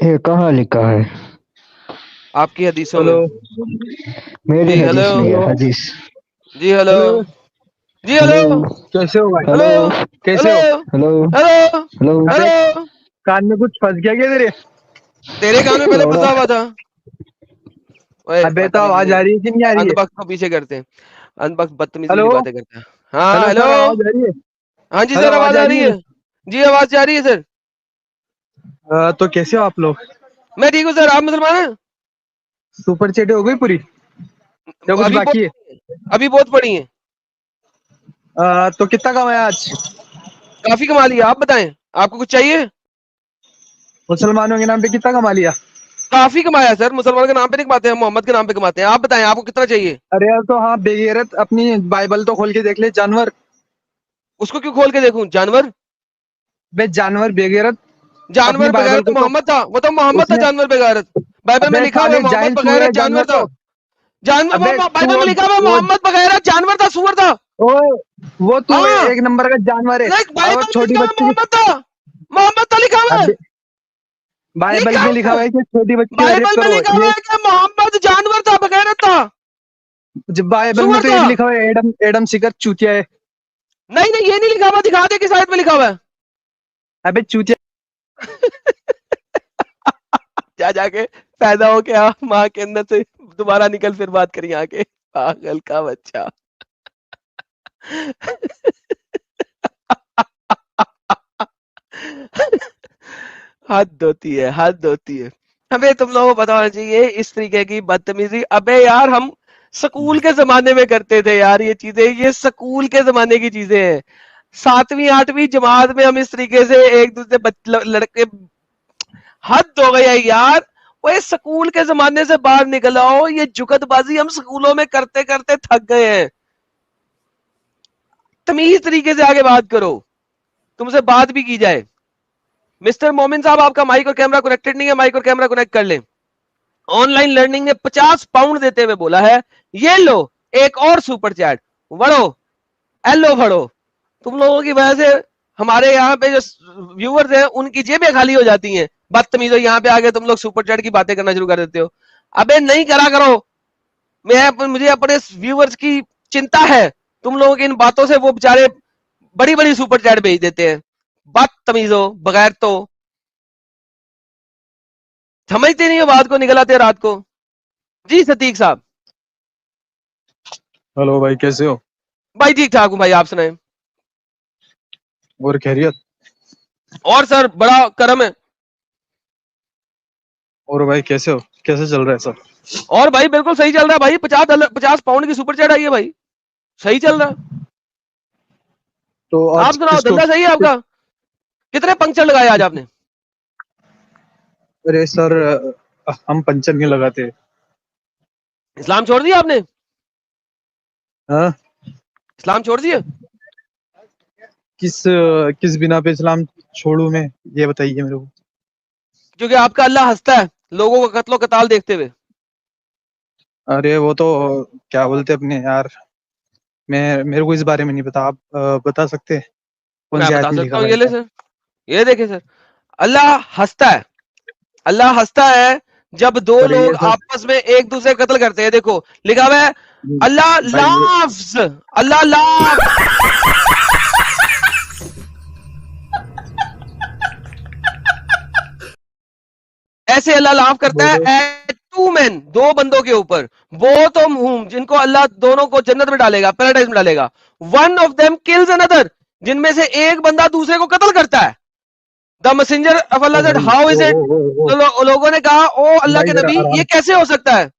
ये कहाँ लिखा है? आपकी हदीसों हेलो में। मेरी जी हदीस हेलो। नहीं है हदीस। जी हेलो। हेलो। जी हेलो हेलो। कैसे हो भाई? हेलो। हेलो कैसे हेलो। हो? Hello hello. हेलो। अबे हेलो। कान में कुछ फंस गया क्या तेरे? तेरे कान में पहले लौड़ा। फंसा हुआ था। ओए अबे तो बदतमीजी आवाज आ नहीं। रही है कि नहीं आ रही है? अनबक्स को पीछे करते हैं। अनबक्स बदतमीजी हेलो। वाली बातें करता है। हाँ हेलो हेलो। सर, आवाज आ रही है? हाँ जी हेलो, सर, आवाज आवाज आ आ रही रही है? है। जी आवाज जा रही है सर। तो कैसे हो आप लोग? मैं ठीक हूँ सर, आप मुसलमान हैं? सुपर चैट हो गई पूरी या कुछ अभी बाकी है? अभी बहुत पड़ी है। तो कितना कमाया आज? काफी कमा लिया, आप बताएं, आपको कुछ चाहिए? मुसलमानों के नाम पे कितना कमा लिया? काफी कमाया सर, मुसलमान के नाम पे नहीं कमाते हैं, मोहम्मद के नाम पे कमाते हैं। आप बताएं, आपको कितना चाहिए? अरे यार, तो हाँ बेगैरत, अपनी बाइबल तो खोल के देख ले जानवर। उसको क्यों खोल के देखूं? जानवर? बे जानवर बेगैरत। अपनी जानवर बाइबल बगैरत को तो मोहम्मद था, वो तो मोहम्मद था उसने। जानवर बगैरत। बाइबल में अबे लिखा हुआ है साले मोहम्मद जाहिल तू बगैरत है, जानवर जानवर था। तो। जानवर अबे वो तू बाइबल में लिखा हुआ है वो मोहम्मद बगैरत जानवर था, सुअर था। ओए, वो तू हाँ, एक नंबर का जानवर है। लाइक और बाइबल में छोटी लिखा हुआ है बच्ची की। मोहम्मद था। मोहम्मद था लिखा हुआ है। अबे बाइबल लिखा में हुआ लिखा है हुआ है कि छोटी बच्ची को रेप बाइबल में करो लिखा हुआ ये। है कि मोहम्मद जानवर था, बगैरत था, जब बाइबल में सुअर तो ये था। भी लिखा हुआ है, एडम एडम सिकर चूतिया है। नहीं नहीं, ये नहीं लिखा हुआ, दिखा दे किस आयत में लिखा हुआ है। अबे चूतिया। जा जाके पैदा हो क्या माँ के अंदर से दोबारा निकल, फिर बात करिए आके, पागल का बच्चा। हद होती है, हद होती है। हमें तुम लोगों को पता होना चाहिए इस तरीके की बदतमीजी। अबे यार, हम स्कूल के जमाने में करते थे यार ये चीजें, ये स्कूल के जमाने की चीजें हैं। 7वीं 8वीं जमात में हम इस तरीके से एक दूसरे लड़के, हद हो गई है यार। वो ये स्कूल के जमाने से बाहर निकल आओ, ये जुगतबाजी हम स्कूलों में करते करते थक गए हैं। तमीज तरीके से आगे बात करो, तुमसे बात भी की जाए। मिस्टर मोमिन साहब, आपका माइक और कैमरा कनेक्टेड नहीं है, माइक और कैमरा कनेक्ट कर लें। ऑनलाइन लर्निंग ने 50 पाउंड देते हुए बोला है, ये लो एक और सुपर चैट, बढ़ो, एलो बढ़ो। तुम लोगों की वजह से हमारे यहाँ पे जो व्यूअर्स हैं उनकी जेबें खाली हो जाती हैं। बदतमीजों, यहाँ पे आके तुम लोग सुपर चैट की बातें करना शुरू कर देते हो। अबे नहीं करा करो। मुझे अपने व्यूअर्स की चिंता है। तुम लोगों की इन बातों से वो बेचारे बड़ी बड़ी सुपर चैट भेज देते हैं। बदतमीजों, बगैर तो समझते नहीं हो बात को, निकल आते हैं रात को। जी सतीक साहब। हेलो भाई, कैसे हो? भाई ठीक ठाक हूं भाई, आप सुनाएं। और खैरियत? और सर बड़ा करम है। और भाई कैसे हो? कैसे चल रहा है सब? और भाई बिल्कुल सही चल रहा है भाई, 50 पाउंड की सुपर चैट आई है भाई, सही चल रहा है। तो आप आज सुनाओ, किसको धंधा सही है आपका? कितने पंक्चर लगाए आज आपने? अरे सर, हम पंचर नहीं लगाते। इस्लाम छोड़ दिया आपने? हाँ? इस्लाम छोड़ दिया? किस किस बिना पे इस्लाम छोड़ू मैं? ये बताइए मेरे को। क्योंकि आपका अल्लाह हंसता है लोगों को कत्लो कताल देखते हुए। अरे वो तो क्या बोलते अपने यार, मैं मेरे को इस बारे में नहीं पता। आप बता सकते हैं कौन मैं सी बता आयत में सकता लिखा हूँ, हुआ ये है ले ऐसा? सर, ये देखे सर, अल्लाह हंसता है। अल्लाह हंसता है जब दो पर ये लोग सर, आपस में एक दूसरे का कत्ल करते हैं। देखो लिखा हुआ है, अल्लाह भाई ये लाफ्स, अल्लाह लाफ्स। ऐसे अल्लाह लाफ करता बोलो। है एट टू मैन, दो बंदों के ऊपर, बोथ ऑफ whom, जिनको अल्लाह दोनों को जन्नत में डालेगा, पैराडाइज में डालेगा। One of them kills another, जिनमें से एक बंदा दूसरे को कत्ल करता है। The messenger of O Allah said, भाई, how is oh it? Oh oh oh तो लोगों ने कहा, ओ अल्लाह भाई के जरा नबी, ये आराम। कैसे हो सकता है?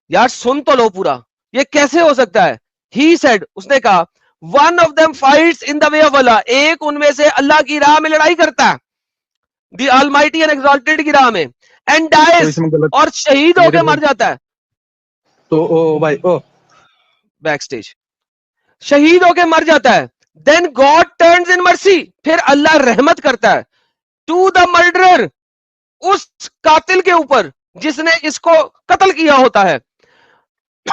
यार सुन तो लो पूरा, ये कैसे हो सकता है? ही सेड, उसने कहा, one of them fights in the way of Allah, एक उनमें से अल्लाह की राह में लड़ाई करता है, द ऑलमाइटी एंड एक्सॉल्टेड की राह में, एंड तो डाइज, इसमें गलत और शहीद मेरे होके को मर जाता है। तो ओ भाई ओ बैक स्टेज, शहीद होके मर जाता है। Then God turns in mercy, फिर अल्लाह रहमत करता है टू द मर्डरर, उस कातिल के ऊपर जिसने इसको कत्ल किया होता है,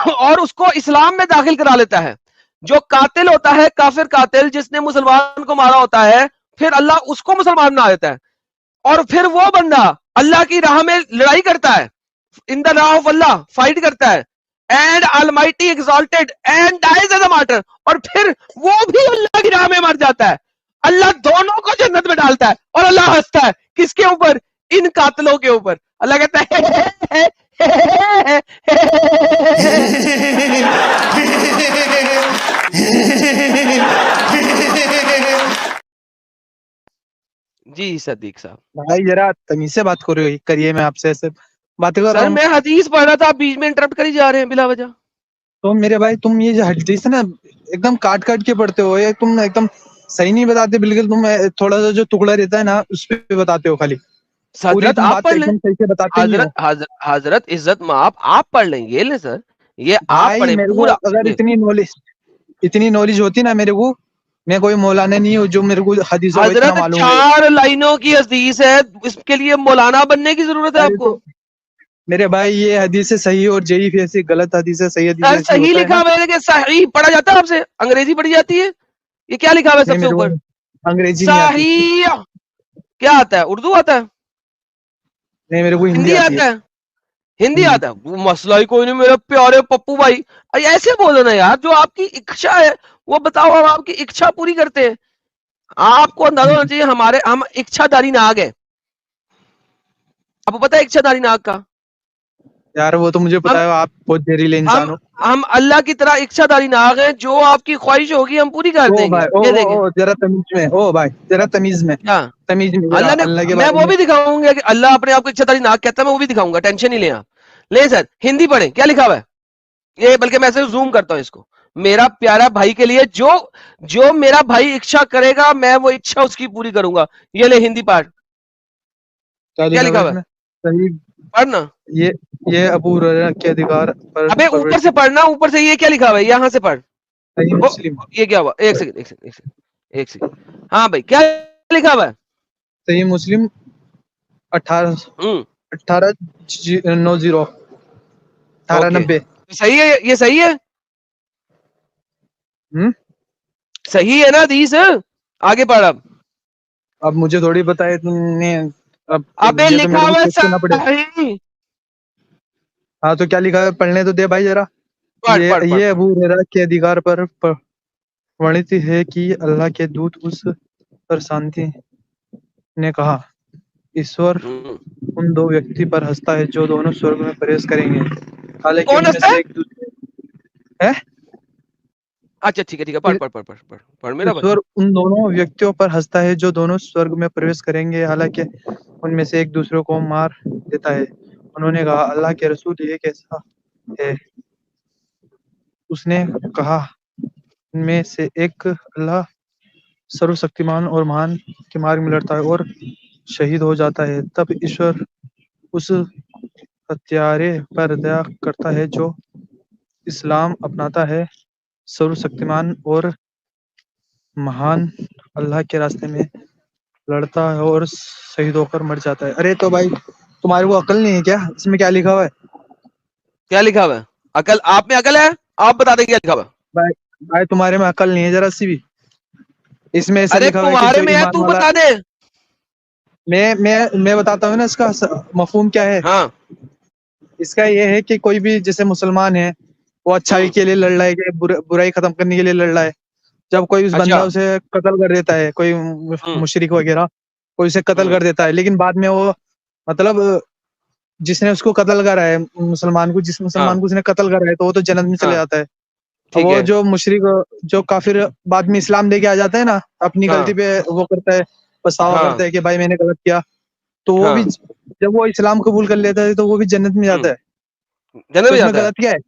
और उसको इस्लाम में दाखिल करा लेता है। जो कातिल होता है, काफिर कातिल जिसने मुसलमान को मारा होता है, फिर अल्लाह उसको मुसलमान बना देता है, और फिर वो बंदा अल्लाह की राह में लड़ाई करता है, इन द राह ऑफ अल्लाह फाइट करता है, and almighty exalted and dies as a martyr, और फिर वो भी अल्लाह की राह में मर जाता है, अल्लाह दोनों को जन्नत में डालता है और अल्लाह हंसता है किसके ऊपर? इन कातलों के ऊपर। अल्लाह कहता है जी सदीक साहब। भाई जरा तमीज से बात करिए, मैं आपसे ऐसे बातें कर रहा सर हूँ। मैं हदीस पढ़ रहा था, आप बीच में इंटरप्ट करी जा रहे हैं बिला वजह। तो मेरे भाई तुम ये जो हदीस है ना एकदम काट काट के पढ़ते हो, ये तुम एकदम सही नहीं बताते बिल्कुल। तुम थोड़ा सा जो टुकड़ा रहता है ना उस पे बताते हो खाली, पूरी हजरत तुम आप बात पढ़ लें, एकदम सही से बताते नहीं हो। हजरत इज्जत माप आप पढ़ लें, ये ले सर, ये आप भाई पढ़े मेरे को पूरा। अगर इतनी नॉलेज होती ना मेरे को, मैं कोई मौलाना नहीं हूँ जो मेरे को हदीसों का इतना हजरत मालूम है। 4 लाइनों की हदीस है, इसके लिए मौलाना बनने की जरूरत है अरे आपको? तो मेरे भाई ये हदीस सही और जईफ ऐसी, गलत हदीस है, सही हदीस सर ऐसी सही होता है लिखा ना। हुआ है कि सही पढ़ा जाता है आपसे? अंग्रेजी पढ़ी जाती है? ये क्या लिखा हुआ है नहीं सबसे मेरे को ऊपर? अंग्रेजी नहीं आती। सही क्या आता है? उर्दू आता है? नहीं मेरे को हिंदी हिंदी आती है। आता है? हिंदी हिंदी। आता है? वो मसला ही कोई नहीं मेरे प्यारे पप्पू भाई। अरे ऐसे बोलो ना यार, जो आपकी इच्छा है वो बताओ, हम आपकी इच्छा पूरी करते हैं। आपको अंदाजा होना चाहिए हम इच्छाधारी नाग है। आपको पता है इच्छाधारी नाग का? यार वो तो मुझे पता हम है, आप बहुत जहरीले इंसान हम हो। हम अल्लाह की तरह इच्छाधारी नाग हैं, जो आपकी ख्वाहिश होगी हम पूरी कर ओ देंगे। भाई, ये देखें जरा तमीज में, ओ भाई जरा तमीज में, क्या तमीज में जरा अल्लाह ने, अल्लाह के मैं बारे वो में। भी दिखाऊंगा कि अल्लाह अपने आप को इच्छाधारी नाग कहता है, मैं वो भी दिखाऊंगा, टेंशन नहीं ले आप। ले सर हिंदी पढ़े, क्या लिखा हुआ है ये, बल्कि मैं ऐसे जूम करता हूं इसको। मेरा प्यारा भाई के लिए, जो जो मेरा भाई इच्छा करेगा मैं वो इच्छा उसकी पूरी करूंगा। ये ले हिंदी पाठ, क्या क्या लिखा हुआ लिखा है हुआ है? इसमें? सही। पढ़ना। ये ये अबू हुरैरा के अधिकार पर अबे ऊपर से प्रवर्तित पढ़ना, ऊपर से। ये क्या लिखा हुआ है, यहां से पढ़। सही ओ, मुस्लिम। ये क्या हुआ? एक सेकंड, एक सेकंड, एक सेकंड, एक सेकंड। हाँ भाई क्या लिखा हुआ है? सही मुस्लिम 18 हम्म 1890 ओके, 1890। सही है, ये सही है, हम्म। सही है ना हदीस? आगे पढ़ अब मुझे थोड़ी पता है तुमने, अब अबे ये तो लिखा मेरे को हुआ है चेक करना पड़ेगा। सही। हाँ तो क्या लिखा है पढ़ने तो दे भाई जरा। पढ़ पढ़ पढ़ ये पढ़। अबू हुरैरा के अधिकार पर वर्णित है कि अल्लाह के दूत उस पर शांति ने कहा, ईश्वर हम्म। उन दो व्यक्ति पर हंसता है जो दोनों स्वर्ग में प्रवेश करेंगे, हालांकि कौन उनमें हंसता से है? एक दूसरे है। अच्छा ठीक है, ठीक है, पढ़ पढ़ पढ़ पढ़ पढ़ पढ़ मेरा भाई। ईश्वर उन दोनों व्यक्तियों पर हंसता है जो दोनों स्वर्ग में प्रवेश करेंगे, हालांकि उनमें से एक दूसरे को मार देता है। उन्होंने कहा, अल्लाह के रसूल ये कैसा है? उसने कहा, इनमें से एक अल्लाह सर्वशक्तिमान और महान के मार्ग में लड़ता है और शहीद हो जाता है, तब ईश्वर उस हत्यारे पर दया करता है जो इस्लाम अपनाता है। सर्वशक्तिमान और महान अल्लाह के रास्ते में लड़ता है और शहीद होकर मर जाता है। अरे तो भाई तुम्हारे को अकल नहीं है क्या? इसमें क्या लिखा हुआ है? क्या लिखा हुआ है? अकल आप में अकल है? आप बता दें क्या लिखा हुआ है? भाई भाई तुम्हारे में अकल नहीं है जरा सी भी। इसमें ऐसा अरे लिखा हुआ है कि तुम्हारे जो में है, ईमान तू वाला, बता दे। मैं बताता हूँ ना इसका मफहूम क्या है। हाँ इसका ये है कि कोई भी जैसे मुसलमान है, वो अच्छाई के लिए लड़ रहा है कि बुराई खत्म करने के लिए लड़ रहा है। जब कोई उस अच्छा। बंदा उसे कत्ल कर देता है, कोई हम्म मुशरिक वगैरह कोई उसे कत्ल हम्म कर देता है, लेकिन बाद में वो मतलब जिसने उसको कत्ल करा है, मुसलमान को, जिस मुसलमान हाँ को उसने कत्ल करा है, तो वो तो जन्नत में चले हाँ जाता है। अब ठीक वो है। जो मुशरिक, जो काफिर बाद में इस्लाम लेके आ जाता है ना, अपनी गलती हाँ पे वो करता है, पछतावा हाँ करता है कि भाई मैंने गलत किया, तो वो भी हाँ जब वो इस्लाम कबूल कर लेता है तो वो भी जन्नत में जाता है। जन्नत तो में इसमें जाता है। गलत क्या है?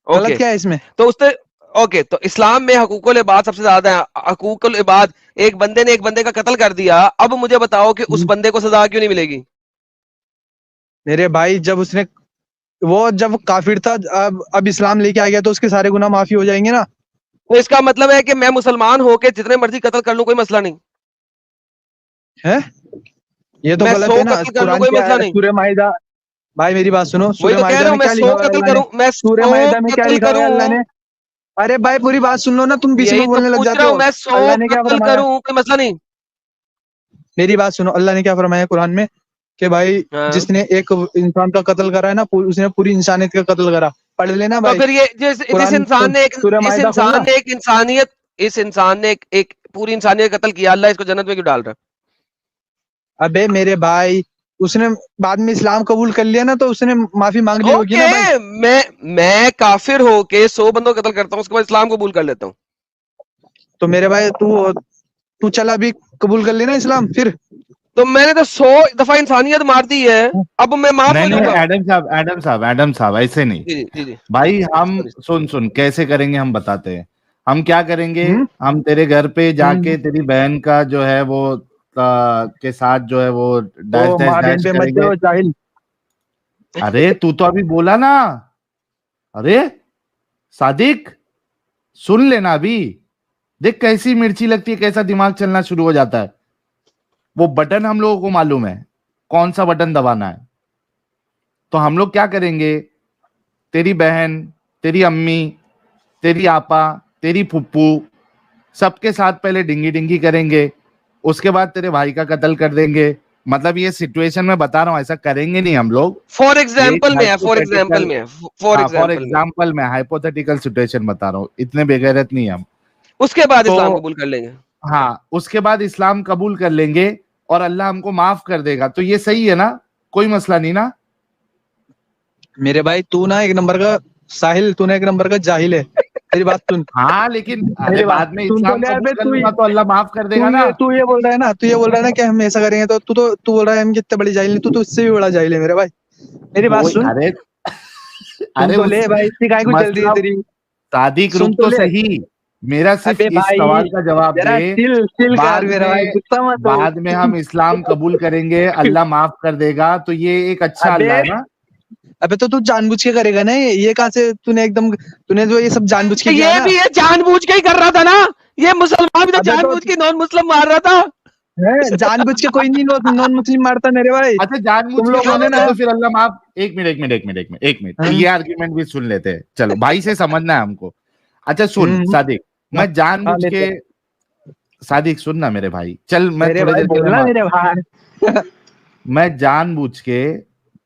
गलत ओके, क्या है इसमें? तो उसने, ओके, तो इस्लाम में हकूकुल इबाद सबसे ज्यादा है। हकूकुल इबाद, एक बंदे ने एक बंदे का कत्ल कर दिया, अब मुझे बताओ कि उस बंदे को सजा क्यों नहीं मिलेगी? मेरे भाई जब उसने, वो जब काफिर था, अब इस्लाम लेके आ गया तो उसके सारे गुनाह माफी हो जाएंगे ना। तो इसका मतलब है कि मैं मुसलमान होके जितने मर्जी कत्ल कर लूं कोई मसला नहीं? है ये तो मैं गलत 100 है ना। कत्ल कर लूं कुरान कोई क्या मसला है? नहीं? सूरह माइदा, भाई मेरी बात सुनो, वही सूरह तो कह माइदा रहा हूं, में मैं क्या 100 लिखा हुआ है कत्ल अल्लाह ने? करूं, मैं सूरह 100 माइदा में क्या कत्ल लिखा हुआ है अल्लाह करूं। ने? अरे भाई पूरी बात सुन लो ना, तुम बीच में यही तो बोलने लग पूछ जाते रहा हूं, हो। मैं 100 अल्लाह ने क्या कत्ल फरमाया? करूं कोई मसला नहीं? मेरी बात सुनो, अल्लाह ने क्या फरमाया कुरान में कि भाई हाँ। जिसने एक इंसान का कत्ल करा है ना, उसने पूरी इंसानियत का कत्ल करा। पढ़ लेना तो भाई, फिर ये जिस कुरान इंसान ने सूरह इस माइदा खोल इंसान ला। ने एक इंसानियत इस इंसान ने एक पूरी इंसानियत का कत्ल किया, अल्लाह इसको जन्नत में क्यों डाल रहा अबे मेरे भाई, उसने बाद में इस्लाम कबूल कर लिया ना, तो उसने माफी मांग ली है? होगी ना भाई। ओके, मैं काफिर होके 100 बंदों को कत्ल करता हूँ, उसके बाद इस्लाम कबूल कर लेता हूँ। तो मेरे भाई तू तू चल अभी कबूल कर लेना इस्लाम फिर। तो मैंने तो 100 दफा इंसानियत मार दी है, अब मैं माफ नहीं हो नहीं, जाऊंगा? एडम साहब ऐसे नहीं जी जी जी जी भाई। हम सॉरी। सुन कैसे करेंगे, हम बताते हैं। हम क्या करेंगे, हम्म हम तेरे घर पे हम्म। जाके तेरी बहन का जो है वो के साथ जो है वो डैश तो डैश माँ बहन डैश पे मत करेंगे। जाओ जाहिल। अरे तू तो अभी बोला ना। अरे सादिक, सुन लेना अभी। देख कैसी मिर्ची लगती है, कैसा दिमाग चलना शुरू हो जाता है। वो बटन हम लोगों को मालूम है कौन सा बटन दबाना है। तो हम लोग क्या करेंगे, तेरी बहन, तेरी अम्मी, तेरी आपा, तेरी फुप्पू, सबके साथ पहले डिंगी डिंगी करेंगे। उसके बाद तेरे भाई का कत्ल कर देंगे। मतलब ये सिचुएशन में बता रहा हूं, ऐसा करेंगे नहीं हम लोग। फॉर ये एक एग्जाम्पल में है, फॉर एग्जाम्पल हाइपोथेटिकल, में है, फॉर हाँ फॉर एग्जाम्पल में। एग्जाम्पल मैं हाइपोथेटिकल सिचुएशन बता रहा हूँ, इतने बेगैरत नहीं हम। उसके बाद तो इस्लाम कबूल कर लेंगे। हाँ, उसके बाद इस्लाम कबूल कर लेंगे और अल्लाह हमको माफ कर देगा। तो ये सही है ना, कोई मसला नहीं ना। मेरे भाई तू ना एक नंबर का साहिल, तू ना एक नंबर का जाहिल है। मेरी बात सुन, हाँ लेकिन अरे मेरी बात बाद में सुन तो इस्लाम ले। कबूल अबे कर लूंगा तो अल्लाह माफ कर देगा ना। तू ये बोल रहा है ना, तू ये बोल रहा है ना कि हम ऐसा करेंगे, तो तू बोल रहा है हम कितने बड़ी जाहिल नहीं, तू तो उससे भी बड़ा जाहिल है मेरे भाई। मेरी बात कोई सुन, अरे सुन अरे तो उस ले भाई, इतनी काय को जल्दी है मतलब तेरी। सादिक सुन रुक तो तो ले। सही, मेरा सिर्फ अबे इस भाई सवाल का जवाब जरा दे। चिल चिल कर बाद मेरा भाई, में गुस्सा मत हो। बाद में हम इस्लाम कबूल करेंगे, अल्लाह माफ कर देगा, तो ये एक अच्छा अबे अल्लाह है ना। अबे तो तू जानबूझ के करेगा ना ये कहाँ से तूने जो ये सब जानबूझ के किया ये ना। भी ये जानबूझ के ही कर रहा था ना, ये मुसलमान भी तो अबे तो जानबूझ के नॉन मुस्लिम मार रहा था। जानबूझ के कोई नहीं नॉन मुस्लिम मारता मेरे भाई। अच्छा जानबूझ तुम के लोगों ने करेंगे ना। तो फिर अल्लाह माफ। एक मिनट हाँ, ये आर्ग्यूमेंट भी सुन लेते हैं, चलो भाई से समझना है हमको। अच्छा सुन हम्म, सादिक, हाँ, मैं जानबूझ के, लेते सादिक सुन ना मेरे भाई, चल मैं मेरे थोड़ी भाई, देर के लिए बोलना मेरे भाई। मैं जानबूझ के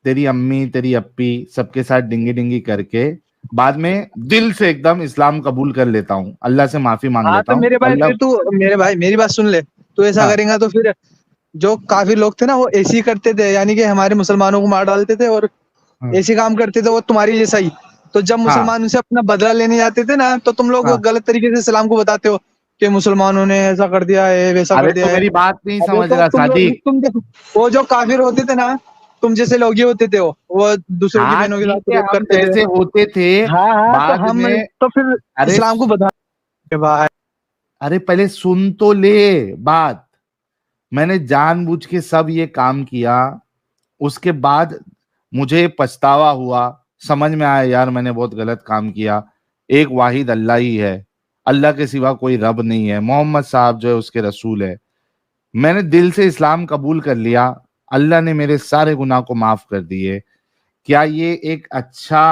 तेरी अम्मी, तेरी अप्पी, सबके साथ डिंगी डिंगी करके बाद में दिल से एकदम इस्लाम कबूल कर लेता हूँ, अल्लाह से माफी मांग हाँ लेता तो हूँ मेरे भाई अल्लाह। फिर तू, मेरे भाई मेरी बात सुन ले। तू ऐसा हाँ करेगा तो फिर जो काफी लोग थे ना, वो ऐसे ही करते थे, यानी कि हमारे मुसलमानों को मार डालते थे और हाँ ऐसे काम करते थे वो तुम्हारी जैसा ही। तो जब हाँ मुसलमान उनसे अपना बदला लेने जाते थे ना, तो तुम लोग हाँ। गलत तरीके से इस्लाम को बताते हो कि मुसलमानों ने ऐसा कर दिया है, वैसा कर अरे दिया तू है। मेरी बात नहीं अबे समझ तो रहा तुम लोग सादिक। वो जो काफिर होते थे ना, तुम जैसे लोग ही होते थे, वो दूसरों की हाँ बहनों के ठीक साथ है, रेप हम करते थे। जैसे होते थे हाँ हाँ, तो बाद हम में। तो फिर अरे इस्लाम को बता के भाई। अरे पहले सुन तो ले बात। मैंने जानबूझ के सब ये काम किया, उसके बाद मुझे पछतावा हुआ, समझ में आया यार मैंने बहुत गलत काम किया। एक वाहिद अल्लाह ही है, अल्लाह के सिवा कोई रब नहीं है, मोहम्मद साहब जो है उसके रसूल है। मैंने दिल से इस्लाम कबूल कर लिया, अल्लाह ने मेरे सारे गुनाह को माफ कर दिए। क्या ये एक अच्छा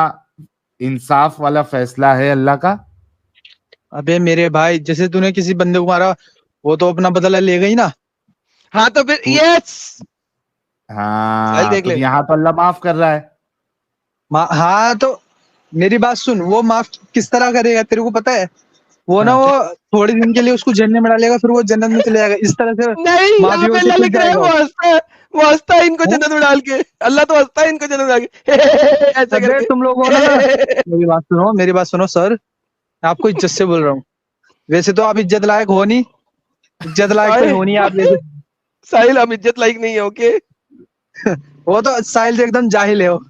इंसाफ वाला फैसला है अल्लाह का? अबे मेरे भाई, जैसे तूने किसी बंदे को मारा, वो तो अपना बदला लेगा ही ना। हाँ तो फिर तू यस, साहिल हाँ, देख तो ले। यहाँ तो अल्लाह माफ कर रहा है। हाँ तो मेरी बात सुन, वो माफ किस तरह करेगा तेरे को पता है? वो ना, हाँ। वो थोड़े दिन के लिए उसको जेल में डालेगा, फिर वो जन्नत में चले जाएगा, इस तरह से नहीं, माफी यहाँ पे होके अल्लाह खुद लिख रहे हैं जाएगा वो वो। हंसता है, वो हंसता है इनको हैं? जन्नत में डाल के। अल्लाह तो हंसता है इनको जन्नत में डाल के ऐसे अबे करके। तुम लोगों ना, मेरी बात सुनो सर, मैं आपको इज्जत से बोल रहा हूँ। वैसे तो आप इज्जत लायक हो नहीं, इज्जत लायक तो हो नहीं आप वैसे। साहिल हम इज्जत लायक नहीं है, ओके। वो तो साहिल से एकदम जाहिल है वो,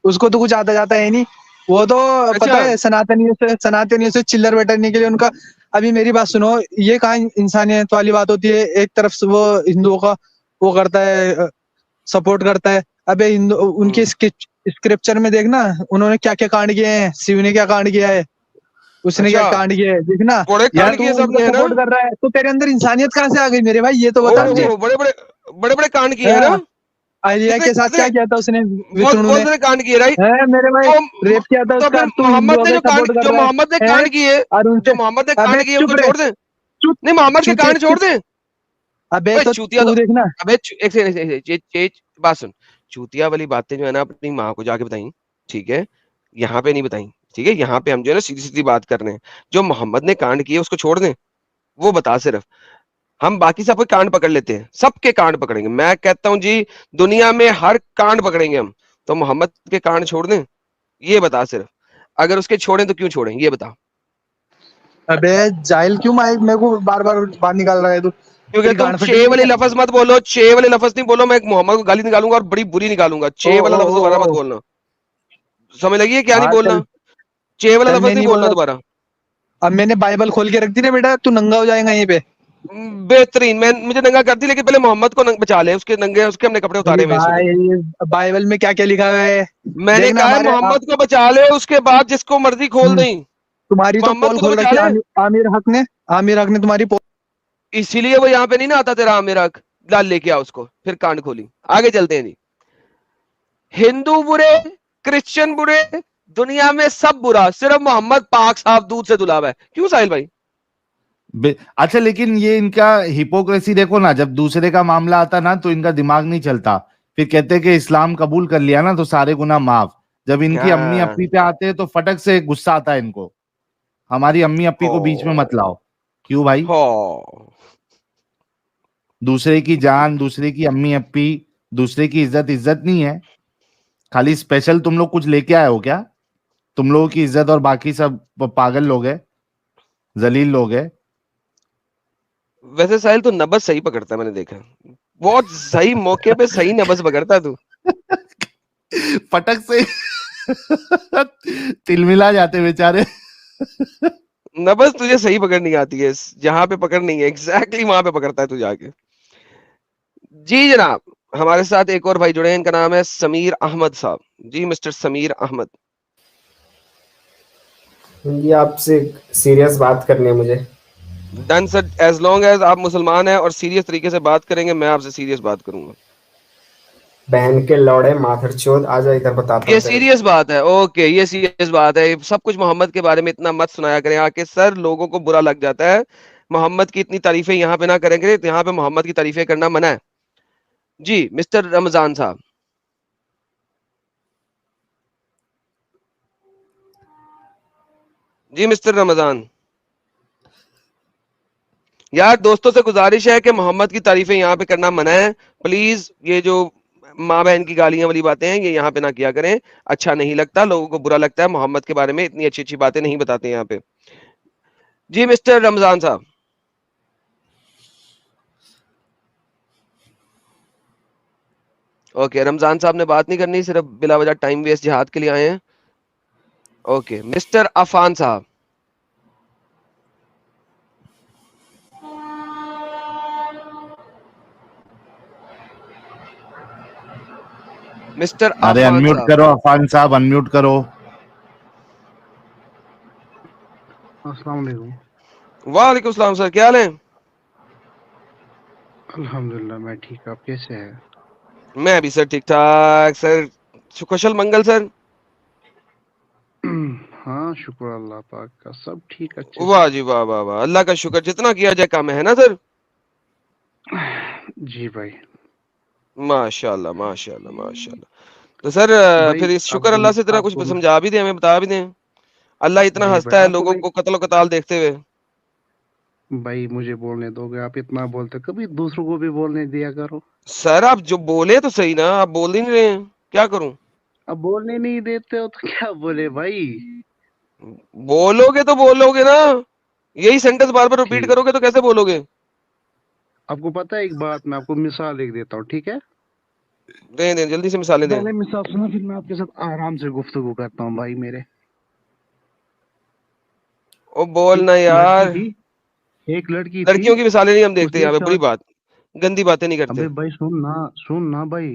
उसको तो कुछ आता जाता है नहीं। वो तो पता अच्छा है सनातनियों से चिल्लर बैठने के लिए उनका। अभी मेरी बात सुनो, ये कहाँ इंसानियत वाली बात होती है? एक तरफ से वो हिंदुओं का वो करता है, सपोर्ट करता है। अबे हिंदू उनके स्क्रिप्चर में देखना, उन्होंने क्या क्या कांड किए हैं, शिव ने क्या कांड किया है, उसने क्या अच्छा, कांड किया है, देखना। बड़े यार कांड तू किए उनको सबने, है ना? सपोर्ट कर रहा है, तो तेरे अंदर इंसानियत कहाँ से आ गई मेरे भाई? ये तो बता मुझे। ओहो, बड़े बड़े बड़े बड़े कांड किए, है ना? हाँ, आलिया कितने के साथ कितने क्या किया था उसने, बहुत विष्णु बहुत ने? सारे कांड किए, राइट? है मेरे भाई, तो रेप किया था तो उसका, फिर तू मोहम्मद हिंदुओं ने के जो कांड सपोर्ट कर जो रहा मोहम्मद ने है कांड किए, और जो उनसे। मोहम्मद ने अबे कांड किए चुप उनको रहे, छोड़ दे। चुप नहीं, मोहम्मद के चुतिया कांड छोड़ दे। अबे भाई तो चूतिया तू तो देखना, अबे बात सुन, चूतिया वाली बातें जो है ना अपनी माँ को जाके बताई, ठीक है, यहाँ पे नहीं बताई, ठीक है, यहाँ पे हम जो है ना सीधी सीधी बात कर रहे हैं। जो मोहम्मद ने कांड किए उसको छोड़ दें, वो बता सिर्फ, हम बाकी सबके कांड पकड़ लेते हैं, सबके कांड पकड़ेंगे। मैं कहता हूँ जी दुनिया में हर कांड पकड़ेंगे हम, तो मोहम्मद के कांड छोड़ दें, ये बता सिर्फ, अगर उसके छोड़ें तो क्यों छोड़ें, ये बता। अबे जाहिल क्यों मेरे को बार बार बात निकाल रहा है तू? क्योंकि तेरी तुम गांड चे फटेगी वाले क्या? लफ्ज मत बोलो, चे वाले लफ्ज नहीं बोलो, मैं मोहम्मद को गाली निकालूंगा और बड़ी बुरी निकालूंगा। ओ चे वाला ओ लफ्ज ओ दोबारा मत ओ बोलना, समझ लगी है क्या नहीं हाँ चल, बोलना, चे वाला चल लफ्ज मैं नहीं नहीं बोलना बोल रहा। दोबारा। अब मैंने बाइबल खोल के रख दी ना बेटा, तू नंगा हो जाएगा यहीं पे। बेहतरीन, मैं मुझे नंगा कर दी, लेकिन पहले मोहम्मद को बचा ले, उसके नंगे, उसके हमने कपड़े अरे उतारे हुए हैं इस वक्त। भाई, बाइबल में क्या क्या लिखा हुआ है? मैंने देखना कहा है हमारे मोहम्मद को बचा ले, उसके बाद जिसको मर्जी खोल दें, तुम्हारी तो मोहम्मद पोल को तो खोल बचा रखी है ले। आमिर हक ने। आमिर हक ने तुम्हारी पोल। इसीलिए वो यहाँ पे नहीं ना आता तेरा आमिर हक, लाल लेके आ उसको, फिर कांड खोली। आगे चलते हैं जी। हिंदू बुरे, क्रिश्चियन बुरे, दुनिया में सब बुरा, सिर्फ मोहम्मद पाक साहब दूध से दुलावा है। क्यों साहिल भाई? अच्छा, लेकिन ये इनका हिपोक्रेसी देखो ना, जब दूसरे का मामला आता ना तो इनका दिमाग नहीं चलता, फिर कहते हैं कि इस्लाम कबूल कर लिया ना तो सारे गुनाह माफ। जब इनकी अम्मी क्या अप्पी पे आते हैं तो फटक से गुस्सा आता है इनको, हमारी अम्मी अप्पी को बीच में मत लाओ। क्यों भाई? हो दूसरे की जान, दूसरे की अम्मी अप्पी, दूसरे की इज्जत इज्जत नहीं है? खाली स्पेशल तुम लोग कुछ लेके आए हो क्या? तुम लोगों की इज्जत और बाकी सब पागल लोग हैं, जलील लोग हैं। वैसे साहिल तो नबज सही पकड़ता है, मैंने देखा, बहुत सही मौके पे सही नबज पकड़ता है तू। फटक से तिलमिला जाते बेचारे। नबज तुझे सही पकड़नी आती है, जहां पे पकड़ नहीं है एग्जैक्टली वहां पे पकड़ता है तू जाके। जी जनाब, हमारे साथ एक और भाई जुड़े हैं, इनका नाम है समीर अहमद साहब। जी मिस्टर समीर अहमद। जी आपसे सीरियस बात करनी है मुझे। Done sir, as long as आप मुसलमान हैं और सीरियस तरीके से बात करेंगे, मैं आपसे सीरियस बात करूंगा। बहन के लौड़े माथरचोद, आजा इधर बताता ये हूँ तेरे को। सीरियस बात है, ओके, ये सीरियस बात है। सब कुछ मोहम्मद के बारे में इतना मत सुनाया करें आके सर, लोगों को बुरा लग जाता है। मोहम्मद की इतनी तारीफें यहाँ पे ना करेंगे, तो यहाँ पे मोहम्मद की तारीफें करना मना है। जी मिस्टर रमजान साहब। जी मिस्टर रमजान, यार दोस्तों से गुजारिश है कि मोहम्मद की तारीफें यहाँ पे करना मना है, प्लीज। ये जो माँ बहन की गालियां वाली बातें हैं ये यहाँ पे ना किया करें, अच्छा नहीं लगता, लोगों को बुरा लगता है। मोहम्मद के बारे में इतनी अच्छी अच्छी बातें नहीं बताते यहाँ पे। जी मिस्टर रमजान साहब। ओके, रमजान साहब ने बात नहीं करनी, सिर्फ बिला वजह टाइम वेस्ट जिहाद के लिए आए हैं। ओके, मिस्टर अफान साहब। मिस्टर अरे अफान अनम्यूट साहब। करो अफान साहब, अनम्यूट करो। अस्सलाम वालेकुम। वालेकुम सलाम सर, क्या हाल है? अल्हम्दुलिल्लाह मैं ठीक, आप कैसे हैं? मैं भी सर ठीक ठाक सर, कुशल मंगल सर। हाँ शुक्र अल्लाह पाक का, सब ठीक अच्छे वाह से। जी वाह वाह वाह, अल्लाह का शुक्र, जितना किया जाए कम है ना सर। जी भाई। माशाल्लाह माशाल्लाह माशाल्लाह। तो सर भाई फिर इस शुक्र अल्लाह से तेरा कुछ आपको समझा भी दे, हमें बता भी दें। अल्लाह इतना जी भाई हंसता है आपको लोगों भाई को कत्ल कताल देखते हुए। भाई मुझे बोलने दोगे? आप इतना बोलते, कभी दूसरों को भी बोलने दिया करो। सर आप जो बोले तो सही ना, आप बोल ही नहीं रहे हैं, क्या करूं? अब बोलने नहीं देते हो तो क्या बोले भाई? बोलोगे तो बोलोगे ना, यही सेंटेंस बार बार रिपीट ठीक, करोगे तो कैसे बोलोगे? आपको पता है एक बात, मैं आपको मिसाल लिख देता हूँ, ठीक है? दें दें जल्दी से मिसालें दें। पहले मिसाल सुनो, फिर मैं आपके साथ आराम से गुफ्तगू करता हूँ भाई मेरे। ओ बोल एक ना लड़की यार। थी, एक लड़की थी, लड़कियों की मिसालें नहीं हम देखते उसने यहाँ पे, बुरी शादी। बात, गंदी बातें नहीं अबे करते। भाई सुन ना भाई,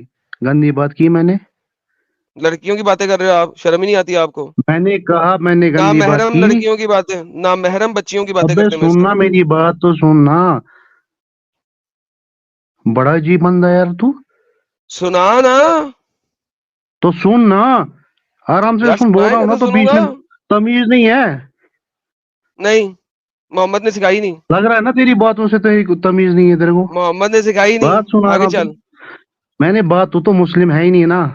गंदी बात की मैंने? लड़कियों की बातें कर रहे हो आप, शर्म ही नहीं आती आपको? मैंने कहा मैंने ना गंदी बात महरम की? लड़कियों की बातें, ना महरम बच्चियों की बातें अबे करते हैं मैं सुनना, इसमें। मेरी बात तो सुनना। बड़ा अजीब बंदा यार तू। सुना ना तो सुन ना, आराम से यार, सुन, बोल रहा सुनाएगा हूँ ना, तो तो बीच सुनूंगा। में तमीज नहीं है। नहीं मोहम्मद ने सिखाई नहीं, लग रहा है ना तेरी बातों से तो एक तमीज नहीं है तेरे को। मोहम्मद ने सिखाई नहीं। बात सुना आगे रहा चल, तू, मैंने बात, तू तो मुस्लिम है ही नहीं ना।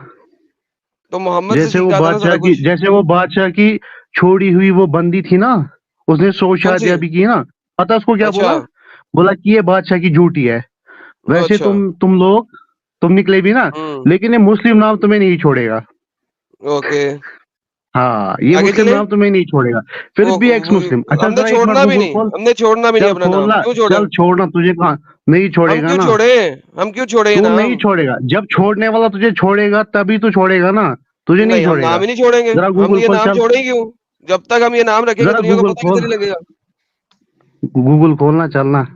तो मोहम्मद से सीखा था ना सारा कुछ। जैसे वो बादशाह की छोड़ी हुई वो बंदी थी ना, उसने 100 कौन सी? शादियां भी की ना, पता उसको क्या अच्छा, बोला? बोला कि ये बादशाह की ड्यूटी है। वैसे अच्छा। तुम लोग, तुम निकले भी ना, हम्म। लेकिन ये मुस्लिम नाम तुम्हें नहीं छोड़ेगा। ओके, हाँ, ये आगे मुस्लिम चले। नाम तुम्हें नहीं छोड़ेगा, फिर भी एक्स मुस्लिम। अच्छा हमने जरा एक मिनट छोड़ना भी गूगल नहीं, खोल। हमने छोड़ना भी नहीं चल अपना नाम, खोलना, क्यों छोड़े? चल छोड़ना, तुझे कहाँ नहीं हम छोड़ेगा क्यों ना। छोड़े? हम क्यों छोड़े ये तू नहीं नाम? छोड़ेगा, जब छोड़ने वाला तुझे छोड़ेगा तभी तू छोड़ेगा ना, तुझे नहीं नहीं, हम नाम छोड़ेगा। ही नहीं छोड़ेंगे। जरा हम गूगल ये खोल, नाम चल छोड़े क्यों? जब तक हम ये नाम रखेंगे जरा दुनिया को गूगल पता खोल, किधर लगेगा। गूगल खोलना, चलना।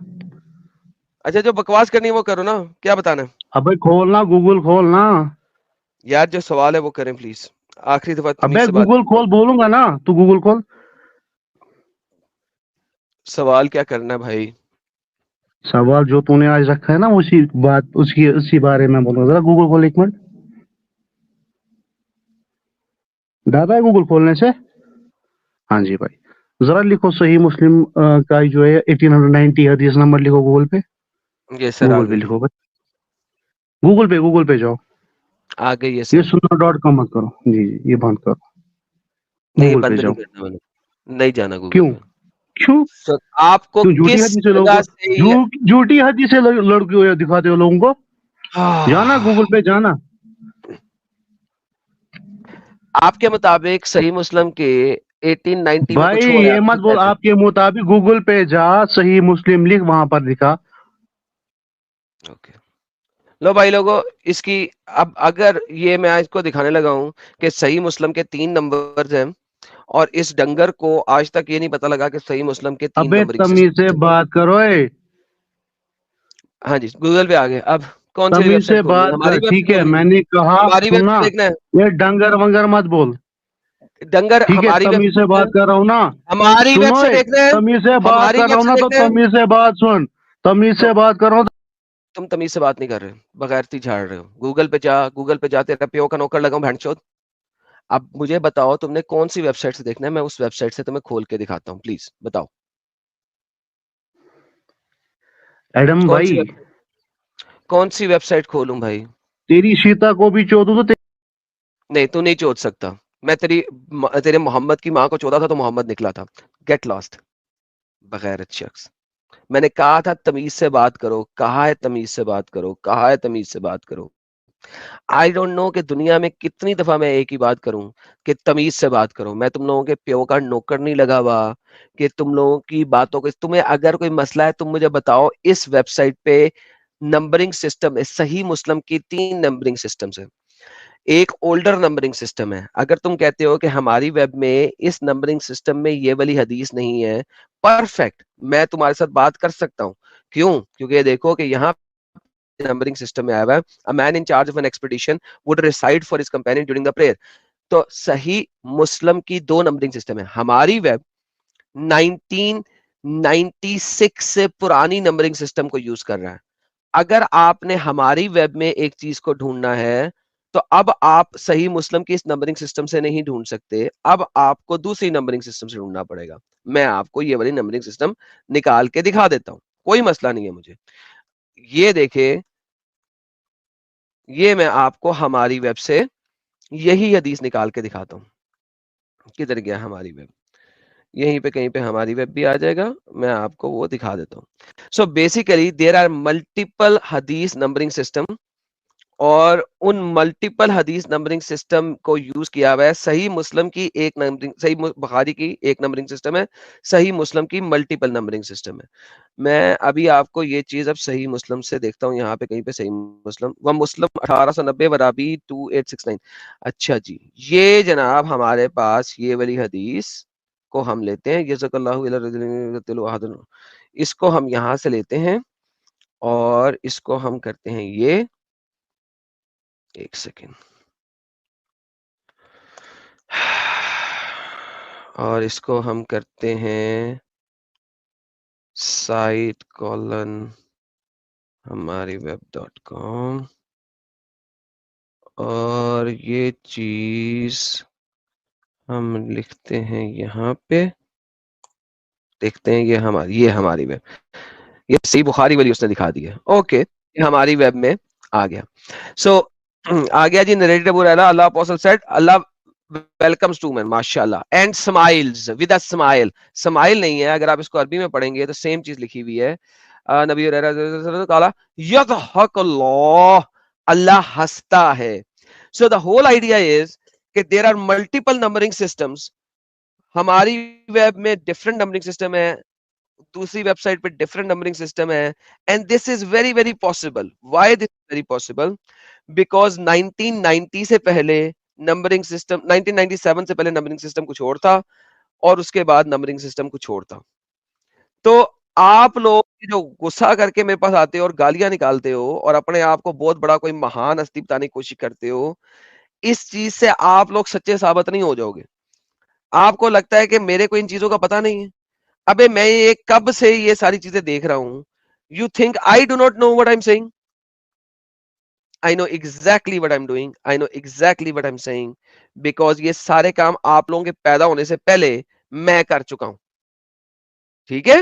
अच्छा, जो बकवास करनी है वो करो ना, क्या बताना है? अबे खोलना, गूगल खोलना। यार जो सवाल है वो करें प्लीज, आखिरी दफा तमीज अबे से बात गूगल करता खोल, हूँ। बोलूंगा ना, तू गूगल खोल। सवाल क्या करना है भाई? सवाल जो तूने आज रखा है ना, उसी बात, उसी बारे में बोलूंगा। जरा गूगल खोल एक मिनट। दादा है गूगल खोलने से? हाँ जी भाई, जरा लिखो सही मुस्लिम का जो है 1890 हदीस नंबर लिखो गूगल पे। ये सर आ गूगल पे गई, लिखो भाई, गूगल पे जाओ। आ गई ये ये सर। sunnah.com मत करो जी, ये बंद करो। नहीं, गूगल पे बंद नहीं जाओ। करना मैंने, नहीं जाना गूगल क्यों? पे। क्यों? तो आपको क्यों झूठी किस हदीस से लोगों जगह को, से ये झूठी हदीस से लड़के दिखाते हो लोगों को? जाना गूगल पे, जाना। आपके मुताबिक सही मुस्लिम के 1890 में भाई कुछ हो रहा है, ये आप मत ठीक बोल, कहते आपके मुताबिक गूगल पे जा, सही मुस्लिम लिख, वहां पर दिखा। हैं। ओके, लो भाई लोगों, इसकी अब अगर ये मैं इसको दिखाने लगा हूं कि सही मुस्लिम के 3 नंबर हैं, और इस डंगर को आज तक ये नहीं पता लगा कि सही मुस्लिम के 3 नंबरिंग तमीज से सिस्टम है। बात करो। हाँ जी, गूगल पे आ गए। अब कौन सी तमीज से वेबसाइट खोलनी है? बात हमारी कर, वेब ठीक है, खोलनी है? मैंने कहा हमारी वेब सुनना। से देखना है? ये डंगर वंगर मत बोल, डंगर ठीक है? हमारी वेब तमीज से से देखना बात है? कर रहा हूँ ना। हमारी वेब सुनो से देखना है? तमीज से बात हमारी कर रहा वेब हूँ से ना, तो देखना है? तमीज से बात सुन। तमीज तो से बात कर रहा हूँ। तुम तमीज से बात नहीं कर रहे हो, बगैरती झाड़ रहे हो। गूगल पे जा, तेरा प्यो का नौकर लगाऊं भैंचोद। अब मुझे बताओ तुमने कौन सी वेबसाइट से देखना है, मैं उस वेबसाइट से तुम्हें खोल के दिखाता हूँ, प्लीज बताओ। एडम कौन सी भाई, वेबसाइट, कौन सी वेबसाइट खोलूं भाई? तेरी सीता को भी चोदू तो नहीं, तू नहीं चोद सकता। मैं तेरे मोहम्मद की माँ को चोदा था तो मोहम्मद निकला था। गेट लॉस्ट, बगैरत शख्स। मैंने कहा था तमीज से बात करो, कहा है तमीज से बात करो, कहा है तमीज से बात करो। आई डोंट नो कि दुनिया में कितनी दफा मैं एक ही बात करूं कि तमीज से बात करो। मैं तुम लोगों के प्यो का नौकर नहीं लगा हुआ कि तुम लोगों की बातों को, तुम्हें अगर कोई मसला है तुम मुझे बताओ। इस वेबसाइट पे नंबरिंग सिस्टम है, सही मुस्लिम की 3 नंबरिंग सिस्टम है। एक ओल्डर नंबरिंग सिस्टम है। अगर तुम कहते हो कि हमारी वेब में इस नंबरिंग सिस्टम में ये वाली हदीस नहीं है, परफेक्ट, मैं तुम्हारे साथ बात कर सकता हूँ। क्यों? क्योंकि ये देखो कि यहाँ नंबरिंग सिस्टम में आया हुआ है, a man in charge of an expedition would reside for his companion during the prayer. तो सही मुस्लिम की 2 नंबरिंग सिस्टम है। हमारी वेब 1996 से पुरानी नंबरिंग सिस्टम को यूज कर रहा है। अगर आपने हमारी वेब में एक चीज को ढूंढना है, तो अब आप सही मुस्लिम की इस नंबरिंग सिस्टम से नहीं ढूंढ सकते, अब आपको दूसरी नंबरिंग सिस्टम से ढूंढना पड़ेगा। मैं आपको ये वाली नंबरिंग सिस्टम निकाल के दिखा देता हूं, कोई मसला नहीं है मुझे। ये देखे, ये मैं आपको हमारी वेब से यही हदीस निकाल के दिखाता हूं। किधर गया हमारी वेब? यहीं पे कहीं पे हमारी वेब भी आ जाएगा, मैं आपको वो दिखा देता हूँ। So basically there are multiple हदीस नंबरिंग सिस्टम, और उन मल्टीपल हदीस नंबरिंग सिस्टम को यूज किया हुआ है। सही मुस्लिम की एक नंबरिंग, बुखारी की एक नंबरिंग सिस्टम है, सही मुस्लिम की मल्टीपल नंबरिंग सिस्टम है। मैं अभी आपको ये चीज अब सही मुस्लिम से देखता हूँ, यहाँ पे कहीं पे सही मुस्लिम, वह मुस्लिम 1890 वराबी 2869। अच्छा जी, ये जनाब हमारे पास ये वाली हदीस को हम लेते हैं, यज़कल्लाहु इला रजुलिन अहदन। इसको हम यहाँ से लेते हैं और इसको हम करते हैं ये, एक सेकेंड, और इसको हम करते हैं साइट कॉलन हमारी web.com, और ये चीज हम लिखते हैं यहाँ पे, देखते हैं, ये हमारी वेब, ये सही बुखारी वाली उसने दिखा दी है। ओके, ये हमारी वेब में आ गया। सो आ गया जी। Narrated Abu Hurairah, Allah apostle said, Allah welcomes to man, माशाल्लाह, and smiles with a smile. Smile नहीं है, अगर आप इसको अरबी में पढ़ेंगे तो सेम चीज लिखी हुई है। नबी हुरैरा कहा यदहकल्लाह, अल्लाह हंसता है। So the whole idea is कि there are multiple numbering systems. हमारी वेब में डिफरेंट नंबरिंग सिस्टम है, दूसरी वेबसाइट पे डिफरेंट नंबरिंग सिस्टम है, and this is very very possible. Why this very possible? Because 1990 से पहले नंबरिंग सिस्टम, 1997 से पहले नंबरिंग सिस्टम कुछ और था, और उसके बाद नंबरिंग सिस्टम कुछ और था। तो आप लोग जो गुस्सा करके मेरे पास आते हो और गालियां निकालते हो और अपने आप को बहुत बड़ा कोई महान हस्ती बताने की कोशिश करते हो, इस चीज से आप लोग सच्चे साबित नहीं हो जाओगे। आपको लगता है कि मेरे को इन चीजों का पता नहीं है। अबे मैं ये कब से ये सारी चीजें देख रहा हूं। You think I do not know what I am saying? I know exactly what I'm doing. I know exactly what I'm saying, because ये सारे काम आप लोगों के पैदा होने से पहले मैं कर चुका हूं। ठीक है?